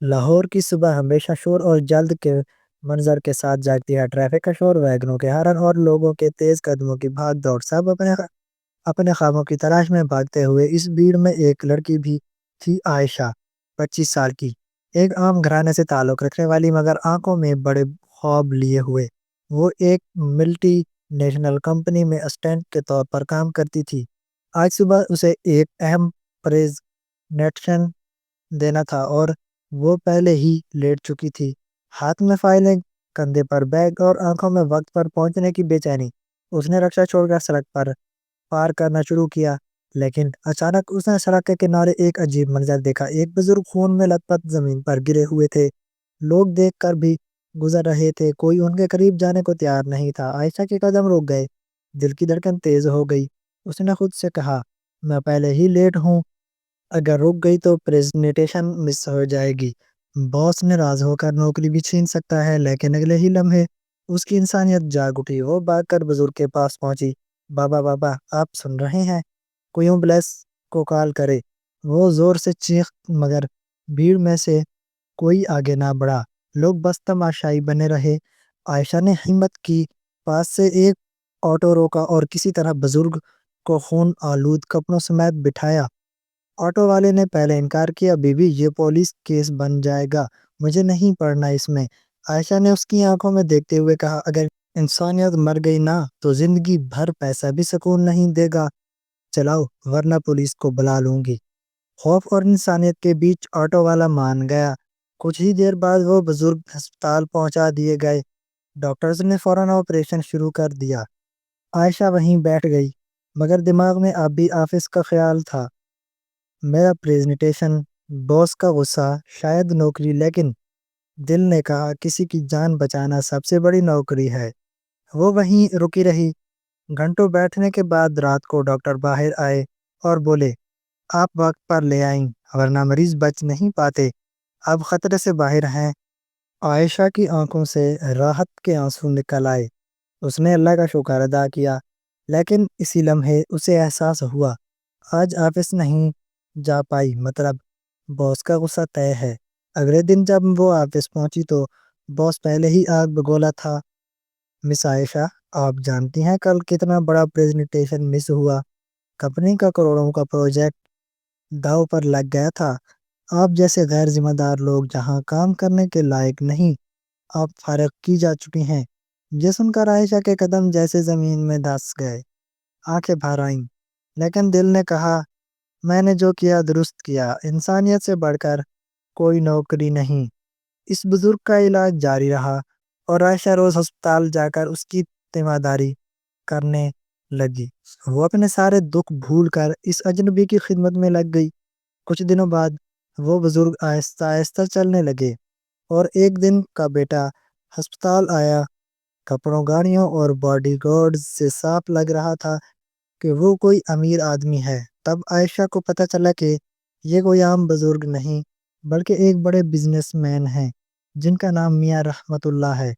لاہور کی صبح ہمیشہ شور اور جلد کے منظر کے ساتھ جاگتی ہے۔ ٹریفک کا شور، ویگنوں کے ہارن اور لوگوں کے تیز قدموں کی بھاگ دوڑ، سب اپنے خوابوں کی تلاش میں بھاگتے ہوئے۔ اس بھیڑ میں ایک لڑکی بھی تھی، عائشہ، 25 سال کی، ایک عام گھرانے سے تعلق رکھنے والی مگر آنکھوں میں بڑے خواب لیے ہوئے۔ وہ ایک ملٹی نیشنل کمپنی میں اسسٹنٹ کے طور پر کام کرتی تھی۔ آج صبح اسے ایک اہم پریزنٹیشن دینا تھا اور وہ پہلے ہی لیٹ چکی تھی۔ ہاتھ میں فائلیں، کندھے پر بیگ اور آنکھوں میں وقت پر پہنچنے کی بے چینی۔ اس نے رکشہ چھوڑ کر سڑک پر پار کرنا شروع کیا، لیکن اچانک اس نے سڑک کے کنارے ایک عجیب منظر دیکھا۔ ایک بزرگ خون میں لت پت زمین پر گرے ہوئے تھے، لوگ دیکھ کر بھی گزر رہے تھے، کوئی ان کے قریب جانے کو تیار نہیں تھا۔ عائشہ کے قدم رک گئے، دل کی دھڑکن تیز ہو گئی۔ اس نے خود سے کہا، میں پہلے ہی لیٹ ہوں، اگر رک گئی تو پریزنٹیشن مس ہو جائے گی، باس ناراض ہو کر نوکری بھی چھین سکتا ہے۔ لیکن اگلے ہی لمحے اس کی انسانیت جاگ اٹھی۔ وہ بھاگ کر بزرگ کے پاس پہنچی۔ بابا بابا، آپ سن رہے ہیں؟ کوئی ایمبولینس کو کال کرے۔ وہ زور سے چیخ، مگر بھیڑ میں سے کوئی آگے نہ بڑھا، لوگ بس تماشائی بنے رہے۔ عائشہ نے ہمت کی، پاس سے ایک آٹو روکا اور کسی طرح بزرگ کو خون آلود کپڑوں سمیت بٹھایا۔ آٹو والے نے پہلے انکار کیا، بی بی یہ پولیس کیس بن جائے گا، مجھے نہیں پڑھنا اس میں۔ عائشہ نے اس کی آنکھوں میں دیکھتے ہوئے کہا، اگر انسانیت مر گئی نا تو زندگی بھر پیسہ بھی سکون نہیں دے گا، چلاؤ ورنہ پولیس کو بلا لوں گی۔ خوف اور انسانیت کے بیچ آٹو والا مان گیا۔ کچھ ہی دیر بعد وہ بزرگ ہسپتال پہنچا دیے گئے۔ ڈاکٹرز نے فوراً آپریشن شروع کر دیا۔ عائشہ وہیں بیٹھ گئی، مگر دماغ میں اب بھی آفس کا خیال تھا، میرا پریزنٹیشن، باس کا غصہ، شاید نوکری۔ لیکن دل نے کہا، کسی کی جان بچانا سب سے بڑی نوکری ہے۔ وہ وہیں رکی رہی۔ گھنٹوں بیٹھنے کے بعد رات کو ڈاکٹر باہر آئے اور بولے، آپ وقت پر لے آئیں ورنہ مریض بچ نہیں پاتے، اب خطرے سے باہر ہیں۔ عائشہ کی آنکھوں سے راحت کے آنسو نکل آئے۔ اس نے اللہ کا شکر ادا کیا، لیکن اسی لمحے اسے احساس ہوا، آج آفس نہیں جا پائی مطلب باس کا غصہ طے ہے۔ اگلے دن جب وہ آفس پہنچی تو باس پہلے ہی آگ بگولا تھا۔ مس عائشہ، آپ جانتی ہیں کل کتنا بڑا پریزنٹیشن مس ہوا؟ کمپنی کا کروڑوں کا پروجیکٹ داؤ پر لگ گیا تھا۔ آپ جیسے غیر ذمہ دار لوگ جہاں کام کرنے کے لائق نہیں، آپ فارغ کی جا چکی ہیں۔ یہ سن کر عائشہ کے قدم جیسے زمین میں دھس گئے، آنکھیں بھر آئیں، لیکن دل نے کہا، میں نے جو کیا درست کیا، انسانیت سے بڑھ کر کوئی نوکری نہیں۔ اس بزرگ کا علاج جاری رہا اور عائشہ روز ہسپتال جا کر اس کی تیمارداری کرنے لگی۔ وہ اپنے سارے دکھ بھول کر اس اجنبی کی خدمت میں لگ گئی۔ کچھ دنوں بعد وہ بزرگ آہستہ آہستہ چلنے لگے اور ایک دن کا بیٹا ہسپتال آیا۔ کپڑوں، گاڑیوں اور باڈی گارڈز سے صاف لگ رہا تھا کہ وہ کوئی امیر آدمی ہے۔ تب عائشہ کو پتہ چلا کہ یہ کوئی عام بزرگ نہیں بلکہ ایک بڑے بزنس مین ہیں جن کا نام میاں رحمت اللہ ہے۔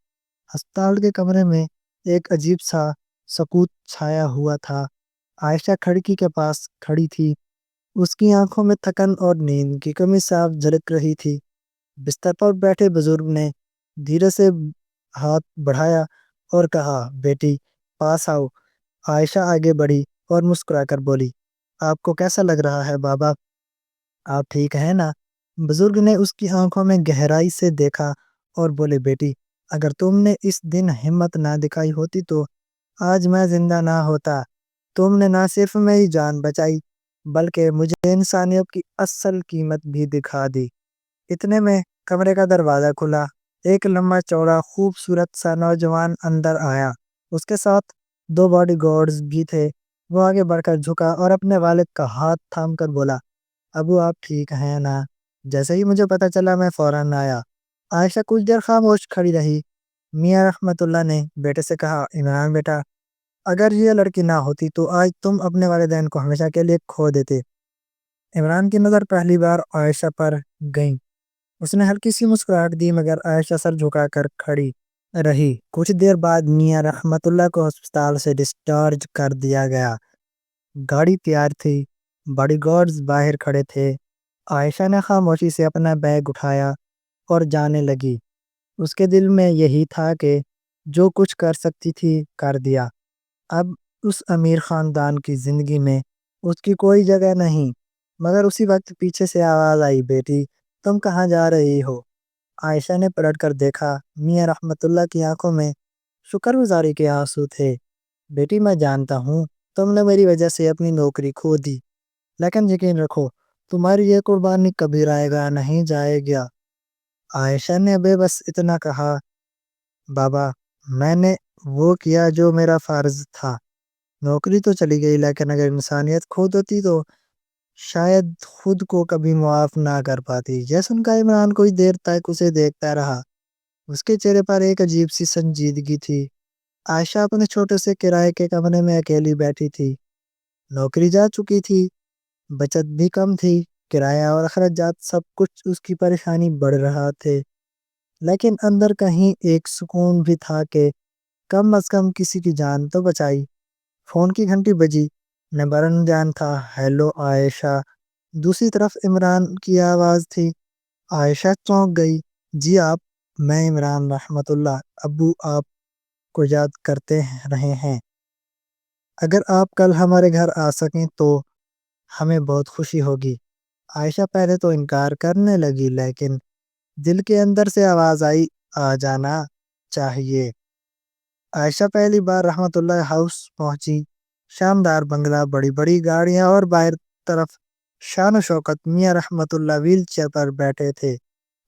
ہسپتال کے کمرے میں ایک عجیب سا سکوت چھایا ہوا تھا۔ عائشہ کھڑکی کے پاس کھڑی تھی، اس کی آنکھوں میں تھکن اور نیند کی کمی صاف جھلک رہی تھی۔ بستر پر بیٹھے بزرگ نے دھیرے سے ہاتھ بڑھایا اور کہا، بیٹی پاس آؤ۔ عائشہ آگے بڑھی اور مسکرا کر بولی، آپ کو کیسا لگ رہا ہے بابا؟ آپ ٹھیک ہیں نا؟ بزرگ نے اس کی آنکھوں میں گہرائی سے دیکھا اور بولے، بیٹی اگر تم نے اس دن ہمت نہ دکھائی ہوتی تو آج میں زندہ نہ ہوتا۔ تم نے نہ صرف میری جان بچائی بلکہ مجھے انسانیت کی اصل قیمت بھی دکھا دی۔ اتنے میں کمرے کا دروازہ کھلا، ایک لمبا چوڑا خوبصورت سا نوجوان اندر آیا۔ اس کے ساتھ دو باڈی گارڈز بھی تھے۔ وہ آگے بڑھ کر جھکا اور اپنے والد کا ہاتھ تھام کر بولا، ابو آپ ٹھیک ہیں نا؟ جیسے ہی مجھے پتا چلا میں فوراً آیا۔ عائشہ کچھ دیر خاموش کھڑی رہی۔ میاں رحمت اللہ نے بیٹے سے کہا، عمران بیٹا، اگر یہ لڑکی نہ ہوتی تو آج تم اپنے والدین کو ہمیشہ کے لیے کھو دیتے۔ عمران کی نظر پہلی بار عائشہ پر گئی۔ اس نے ہلکی سی مسکراہٹ دی مگر عائشہ سر جھکا کر کھڑی رہی۔ کچھ دیر بعد میاں رحمت اللہ کو ہسپتال سے ڈسچارج کر دیا گیا۔ گاڑی تیار تھی، باڈی گارڈز باہر کھڑے تھے۔ عائشہ نے خاموشی سے اپنا بیگ اٹھایا اور جانے لگی۔ اس کے دل میں یہی تھا کہ جو کچھ کر سکتی تھی کر دیا۔ اب اس امیر خاندان کی زندگی میں اس کی کوئی جگہ نہیں۔ مگر اسی وقت پیچھے سے آواز آئی، بیٹی تم کہاں جا رہی ہو؟ عائشہ نے پلٹ کر دیکھا، میاں رحمت اللہ کی آنکھوں میں شکر گزاری کے آنسو تھے۔ بیٹی میں جانتا ہوں تم نے میری وجہ سے اپنی نوکری کھو دی، لیکن یقین رکھو تمہاری یہ قربانی کبھی رائے گا نہیں جائے گا۔ عائشہ نے ابے بس اتنا کہا، بابا میں نے وہ کیا جو میرا فرض تھا۔ نوکری تو چلی گئی، لیکن اگر انسانیت کھو دیتی تو شاید خود کو کبھی معاف نہ کر پاتی۔ یہ سن کر عمران کوئی دیر تک اسے دیکھتا رہا۔ اس کے چہرے پر ایک عجیب سی سنجیدگی تھی۔ عائشہ اپنے چھوٹے سے کرائے کے کمرے میں اکیلی بیٹھی تھی۔ نوکری جا چکی تھی، بچت بھی کم تھی، کرایہ اور اخراجات سب کچھ اس کی پریشانی بڑھ رہا تھے۔ لیکن اندر کہیں ایک سکون بھی تھا کہ کم از کم کسی کی جان تو بچائی۔ فون کی گھنٹی بجی، نمبر انجان تھا۔ ہیلو عائشہ، دوسری طرف عمران کی آواز تھی۔ عائشہ چونک گئی۔ جی آپ، میں عمران رحمت اللہ، ابو آپ کو یاد کرتے رہے ہیں۔ اگر آپ کل ہمارے گھر آ سکیں تو ہمیں بہت خوشی ہوگی۔ عائشہ پہلے تو انکار کرنے لگی، لیکن دل کے اندر سے آواز آئی، آ جانا چاہیے۔ عائشہ پہلی بار رحمت اللہ ہاؤس پہنچی۔ شاندار بنگلہ، بڑی بڑی گاڑیاں اور باہر طرف شان و شوکت۔ میاں رحمت اللہ ویل چیئر پر بیٹھے تھے۔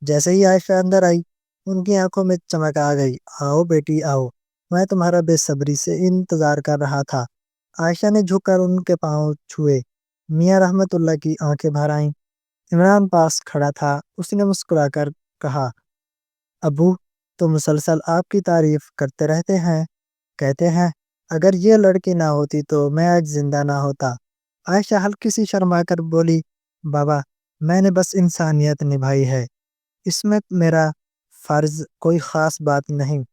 جیسے ہی عائشہ اندر آئی ان کی آنکھوں میں چمک آ گئی۔ آؤ بیٹی آؤ، میں تمہارا بے صبری سے انتظار کر رہا تھا۔ عائشہ نے جھک کر ان کے پاؤں چھوئے۔ میاں رحمت اللہ کی آنکھیں بھر آئیں۔ عمران پاس کھڑا تھا۔ اس نے مسکرا کر کہا، ابو تو مسلسل آپ کی تعریف کرتے رہتے ہیں، کہتے ہیں اگر یہ لڑکی نہ ہوتی تو میں آج زندہ نہ ہوتا۔ عائشہ ہلکی سی شرما کر بولی، بابا میں نے بس انسانیت نبھائی ہے، اس میں میرا فرض کوئی خاص بات نہیں۔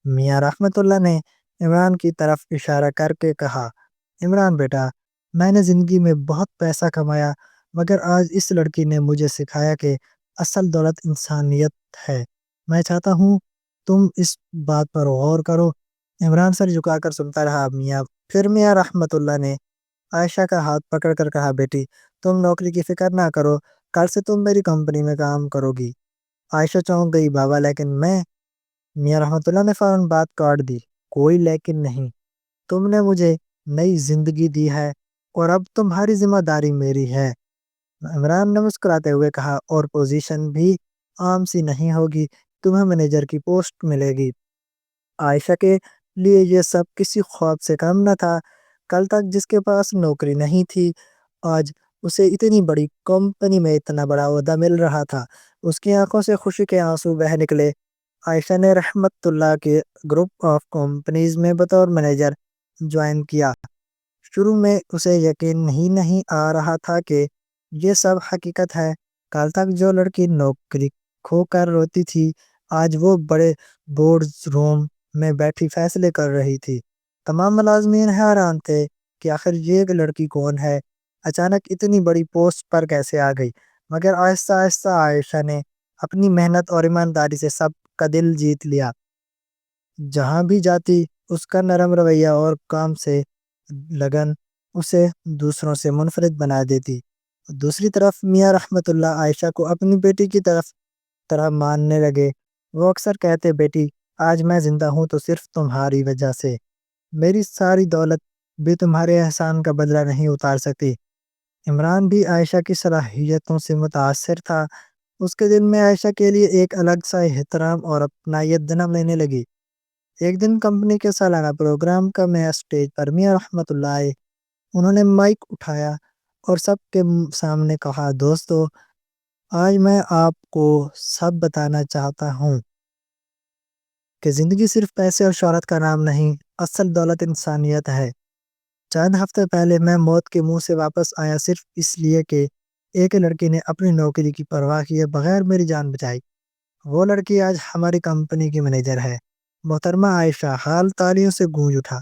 میاں رحمت اللہ نے عمران کی طرف اشارہ کر کے کہا، عمران بیٹا میں نے زندگی میں بہت پیسہ کمایا، مگر آج اس لڑکی نے مجھے سکھایا کہ اصل دولت انسانیت ہے۔ میں چاہتا ہوں تم اس بات پر غور کرو۔ عمران سر جھکا کر سنتا رہا۔ پھر میاں رحمت اللہ نے عائشہ کا ہاتھ پکڑ کر کہا، بیٹی تم نوکری کی فکر نہ کرو، کل سے تم میری کمپنی میں کام کرو گی۔ عائشہ چونک گئی، بابا لیکن میں؟ میاں رحمت اللہ نے فوراً بات کاٹ دی، کوئی لیکن نہیں، تم نے مجھے نئی زندگی دی ہے اور اب تمہاری ذمہ داری میری ہے۔ عمران نے مسکراتے ہوئے کہا، اور پوزیشن بھی عام سی نہیں ہوگی، تمہیں مینیجر کی پوسٹ ملے گی۔ عائشہ کے لیے یہ سب کسی خواب سے کم نہ تھا۔ کل تک جس کے پاس نوکری نہیں تھی، آج اسے اتنی بڑی کمپنی میں اتنا بڑا عہدہ مل رہا تھا۔ اس کی آنکھوں سے خوشی کے آنسو بہہ نکلے۔ عائشہ نے رحمت اللہ کے گروپ آف کمپنیز میں بطور مینیجر جوائن کیا۔ شروع میں اسے یقین ہی نہیں آ رہا تھا کہ یہ سب حقیقت ہے۔ کل تک جو لڑکی نوکری کھو کر روتی تھی، آج وہ بڑے بورڈ روم میں بیٹھی فیصلے کر رہی تھی۔ تمام ملازمین حیران تھے کہ آخر یہ لڑکی کون ہے، اچانک اتنی بڑی پوسٹ پر کیسے آ گئی۔ مگر آہستہ آہستہ عائشہ نے اپنی محنت اور ایمانداری سے سب کا دل جیت لیا۔ جہاں بھی جاتی اس کا نرم رویہ اور کام سے لگن اسے دوسروں سے منفرد بنا دیتی۔ دوسری طرف میاں رحمت اللہ عائشہ کو اپنی بیٹی کی طرح ماننے لگے۔ وہ اکثر کہتے، بیٹی آج میں زندہ ہوں تو صرف تمہاری وجہ سے، میری ساری دولت بھی تمہارے احسان کا بدلہ نہیں اتار سکتی۔ عمران بھی عائشہ کی صلاحیتوں سے متاثر تھا۔ اس کے دل میں عائشہ کے لیے ایک الگ سا احترام اور اپنائیت جنم لینے لگی۔ ایک دن کمپنی کے سالانہ پروگرام کا میں اسٹیج پر میاں رحمت اللہ آئے۔ انہوں نے مائک اٹھایا اور سب کے سامنے کہا، دوستو آج میں آپ کو سب بتانا چاہتا ہوں کہ زندگی صرف پیسے اور شہرت کا نام نہیں، اصل دولت انسانیت ہے۔ چند ہفتے پہلے میں موت کے منہ سے واپس آیا صرف اس لیے کہ ایک لڑکی نے اپنی نوکری کی پرواہ کیے بغیر میری جان بچائی۔ وہ لڑکی آج ہماری کمپنی کی مینیجر ہے۔ محترمہ عائشہ حال تالیوں سے گونج اٹھا۔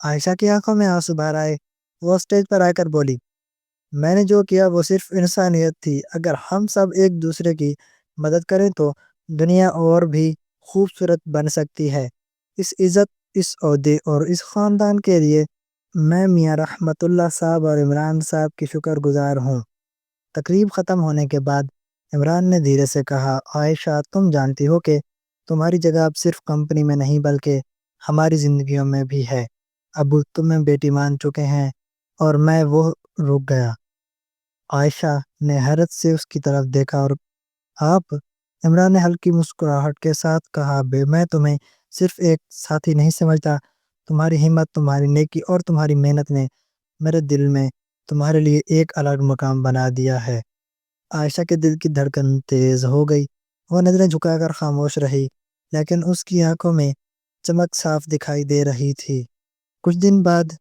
عائشہ کی آنکھوں میں آنسو بھر آئے۔ وہ اسٹیج پر آ کر بولی، میں نے جو کیا وہ صرف انسانیت تھی۔ اگر ہم سب ایک دوسرے کی مدد کریں تو دنیا اور بھی خوبصورت بن سکتی ہے۔ اس عزت، اس عہدے اور اس خاندان کے لیے میں میاں رحمت اللہ صاحب اور عمران صاحب کی شکر گزار ہوں۔ تقریب ختم ہونے کے بعد عمران نے دھیرے سے کہا، عائشہ تم جانتی ہو کہ تمہاری جگہ اب صرف کمپنی میں نہیں بلکہ ہماری زندگیوں میں بھی ہے۔ ابو تمہیں بیٹی مان چکے ہیں اور میں وہ رک گیا۔ عائشہ نے حیرت سے اس کی طرف دیکھا، اور آپ؟ عمران نے ہلکی مسکراہٹ کے ساتھ کہا، میں تمہیں صرف ایک ساتھی نہیں سمجھتا، تمہاری ہمت، تمہاری نیکی اور تمہاری محنت نے میرے دل میں تمہارے لیے ایک الگ مقام بنا دیا ہے۔ عائشہ کے دل کی دھڑکن تیز ہو گئی، وہ نظریں جھکا کر خاموش رہی، لیکن اس کی آنکھوں میں چمک صاف دکھائی دے رہی تھی۔ کچھ دن بعد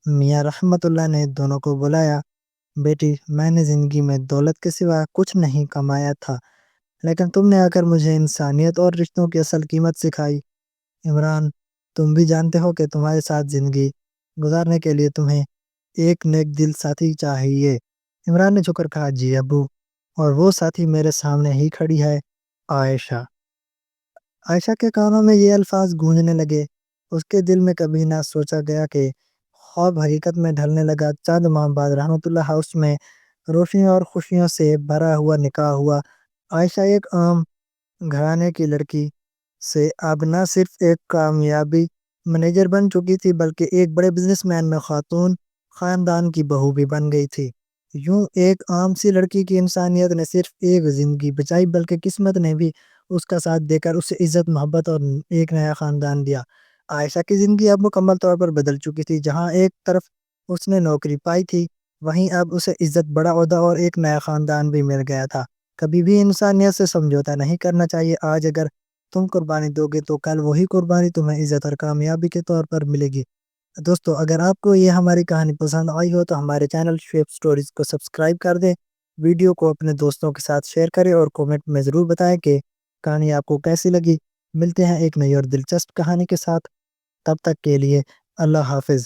میاں رحمت اللہ نے دونوں کو بلایا۔ بیٹی، میں نے زندگی میں دولت کے سوا کچھ نہیں کمایا تھا، لیکن تم نے آ کر مجھے انسانیت اور رشتوں کی اصل قیمت سکھائی۔ عمران، تم بھی جانتے ہو کہ تمہارے ساتھ زندگی گزارنے کے لیے تمہیں ایک نیک دل ساتھی چاہیے۔ عمران نے جھک کر کہا، جی ابو، اور وہ ساتھی میرے سامنے ہی کھڑی ہے، عائشہ۔ عائشہ کے کانوں میں یہ الفاظ گونجنے لگے، اس کے دل میں کبھی نہ سوچا گیا کہ خواب حقیقت میں ڈھلنے لگا۔ چند ماہ بعد رحمت اللہ ہاؤس میں روشنیوں اور خوشیوں سے بھرا ہوا نکاح ہوا۔ عائشہ ایک عام گھرانے کی لڑکی سے اب نہ صرف ایک کامیابی منیجر بن چکی تھی بلکہ ایک بڑے بزنس مین میں خاتون خاندان کی بہو بھی بن گئی تھی۔ یوں ایک عام سی لڑکی کی انسانیت نے صرف ایک زندگی بچائی بلکہ قسمت نے بھی اس کا ساتھ دے کر اسے عزت، محبت اور ایک نیا خاندان دیا۔ عائشہ کی زندگی اب مکمل طور پر بدل چکی تھی۔ جہاں ایک طرف اس نے نوکری پائی تھی، وہیں اب اسے عزت، بڑا عہدہ اور ایک نیا خاندان بھی مل گیا تھا۔ کبھی بھی انسانیت سے سمجھوتا نہیں کرنا چاہیے۔ آج اگر تم قربانی دو گے تو کل وہی قربانی تمہیں عزت اور کامیابی کے طور پر ملے گی۔ دوستو، اگر آپ کو یہ ہماری کہانی پسند آئی ہو تو ہمارے چینل شیپ سٹوریز کو سبسکرائب کر دیں، ویڈیو کو اپنے دوستوں کے ساتھ شیئر کریں اور کومنٹ میں ضرور بتائیں کہ کہانی آپ کو کیسی لگی۔ ملتے ہیں ایک نئی اور دلچسپ کہانی کے ساتھ، تب تک کے لیے اللہ حافظ۔